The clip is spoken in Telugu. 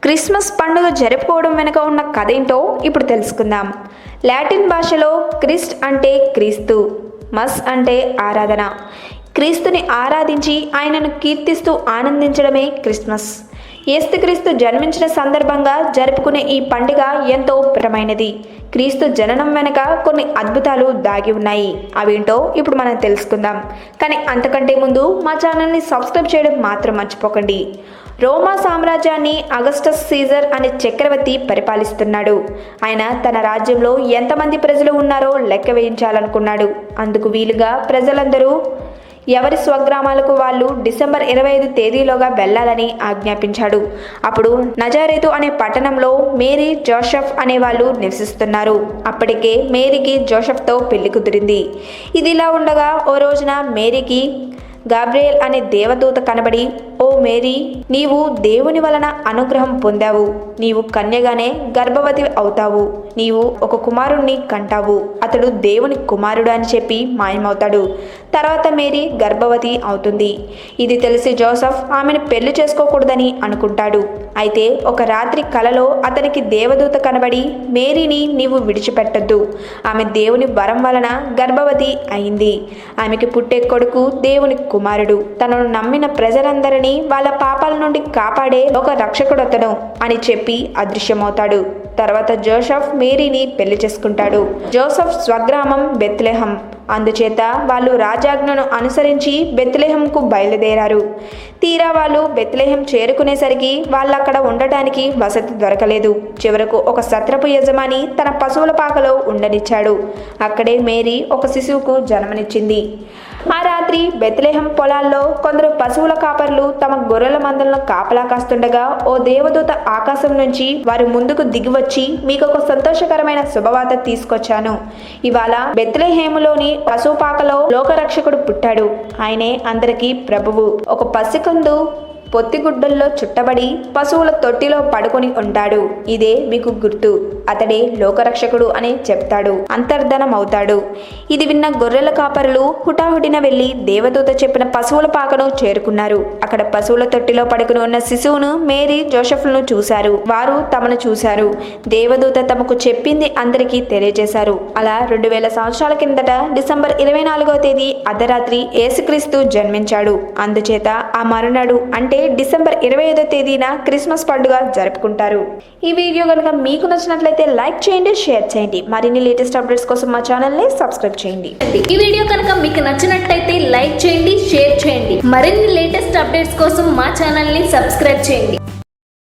క్రిస్మస్ పండుగ జరుపుకోవడం వెనుక ఉన్న కథ ఏంటో ఇప్పుడు తెలుసుకుందాం. లాటిన్ భాషలో క్రిస్ట్ అంటే క్రీస్తు, మస్ అంటే ఆరాధన. క్రీస్తుని ఆరాధించి ఆయనను కీర్తిస్తూ ఆనందించడమే క్రిస్మస్. యేసుక్రీస్తు జన్మించిన సందర్భంగా జరుపుకునే ఈ పండుగ ఎంతో ప్రియమైనది. క్రీస్తు జననం వెనుక కొన్ని అద్భుతాలు దాగి ఉన్నాయి. అవేంటో ఇప్పుడు మనం తెలుసుకుందాం. కానీ అంతకంటే ముందు మా ఛానల్ని సబ్స్క్రైబ్ చేయడం మాత్రం మర్చిపోకండి. రోమా సామ్రాజ్యాన్ని అగస్టస్ సీజర్ అనే చక్రవర్తి పరిపాలిస్తున్నాడు. ఆయన తన రాజ్యంలో ఎంతమంది ప్రజలు ఉన్నారో లెక్క వేయించాలనుకున్నాడు. అందుకు వీలుగా ప్రజలందరూ ఎవరి స్వగ్రామాలకు వాళ్ళు డిసెంబర్ 25 తేదీలోగా వెళ్లాలని ఆజ్ఞాపించాడు. అప్పుడు నజారేతు అనే పట్టణంలో మేరీ, జోసెఫ్ అనే వాళ్ళు నివసిస్తున్నారు. అప్పటికే మేరీకి జోసెఫ్తో పెళ్లి కుదిరింది. ఇదిలా ఉండగా ఓ రోజున మేరీకి గాబ్రియేల్ అనే దేవదూత కనబడి, ఓ మేరీ, నీవు దేవుని వలన అనుగ్రహం పొందావు. నీవు కన్యగానే గర్భవతి అవుతావు. నీవు ఒక కుమారుణ్ణి కంటావు. అతడు దేవుని కుమారుడు అని చెప్పి మాయమవుతాడు. తర్వాత మేరీ గర్భవతి అవుతుంది. ఇది తెలిసి జోసెఫ్ ఆమెను పెళ్లి చేసుకోకూడదని అనుకుంటాడు. అయితే ఒక రాత్రి కలలో అతనికి దేవదూత కనబడి, మేరీని నీవు విడిచిపెట్టద్దు. ఆమె దేవుని వరం వలన గర్భవతి అయింది. ఆమెకి పుట్టే కొడుకు దేవుని కుమారుడు. తనను నమ్మిన ప్రజలందరినీ వాళ్ళ పాపాల నుండి కాపాడే ఒక రక్షకుడతను అని చెప్పి అదృశ్యమవుతాడు. తర్వాత జోసెఫ్ మేరీని పెళ్లి చేసుకుంటాడు. జోసెఫ్ స్వగ్రామం బెత్లెహం. అందుచేత వాళ్ళు రాజాజ్ఞను అనుసరించి బెత్లెహంకు బయలుదేరారు. తీరా వాళ్ళు బెత్లెహం చేరుకునేసరికి వాళ్ళు అక్కడ ఉండటానికి వసతి దొరకలేదు. చివరకు ఒక సత్రపు యజమాని తన పశువుల పాకలో ఉండనిచ్చాడు. అక్కడే మేరీ ఒక శిశువుకు జన్మనిచ్చింది. ఆ రాత్రి బెత్లెహం పొలాల్లో కొందరు పశువుల కాపర్లు తమ గొర్రెల మందలను కాపలా కాస్తుండగా ఓ దేవదూత ఆకాశం నుంచి వారి ముందుకు దిగివచ్చి, మీకు ఒక సంతోషకరమైన శుభవార్త తీసుకొచ్చాను. ఇవాళ బెత్లెహేములోని పశుపాకలో లోకరక్షకుడు పుట్టాడు. ఆయనే అందరికీ ప్రభువు. ఒక పసికందు పొత్తిగుడ్డల్లో చుట్టబడి పశువుల తొట్టిలో పడుకొని ఉంటాడు. ఇదే మీకు గుర్తు. అతడే లోకరక్షకుడు అని చెప్తాడు. అంతర్ధనమవుతాడు. ఇది విన్న గొర్రెల కాపరులు హుటాహుటిన వెళ్లి దేవదూత చెప్పిన పశువుల పాకను చేరుకున్నారు. అక్కడ పశువుల తొట్టిలో పడుకుని ఉన్న శిశువును మేరీ, జోసెఫ్లను చూశారు. వారు తమను చూశారు. దేవదూత తమకు చెప్పింది అందరికీ తెలియజేశారు. అలా 2000 సంవత్సరాల కిందట డిసెంబర్ 24వ తేదీ అర్ధరాత్రి యేసుక్రీస్తు జన్మించాడు. అందుచేత ఆ మరునాడు అంటే డిసెంబర్ 25వ తేదీన క్రిస్మస్ పండుగ జరుపుకుంటారు. ఈ వీడియో కనుక మీకు నచ్చినట్లయితే లైక్ చేయండి, షేర్ చేయండి. మరిన్ని లేటెస్ట్ అప్డేట్స్ కోసం మా ఛానల్ని సబ్స్క్రైబ్ చేయండి. ఈ వీడియో కనుక మీకు నచ్చినట్లయితే లైక్ చేయండి, షేర్ చేయండి. మరిన్ని లేటెస్ట్ అప్డేట్స్ కోసం మా ఛానల్ని సబ్స్క్రైబ్ చేయండి.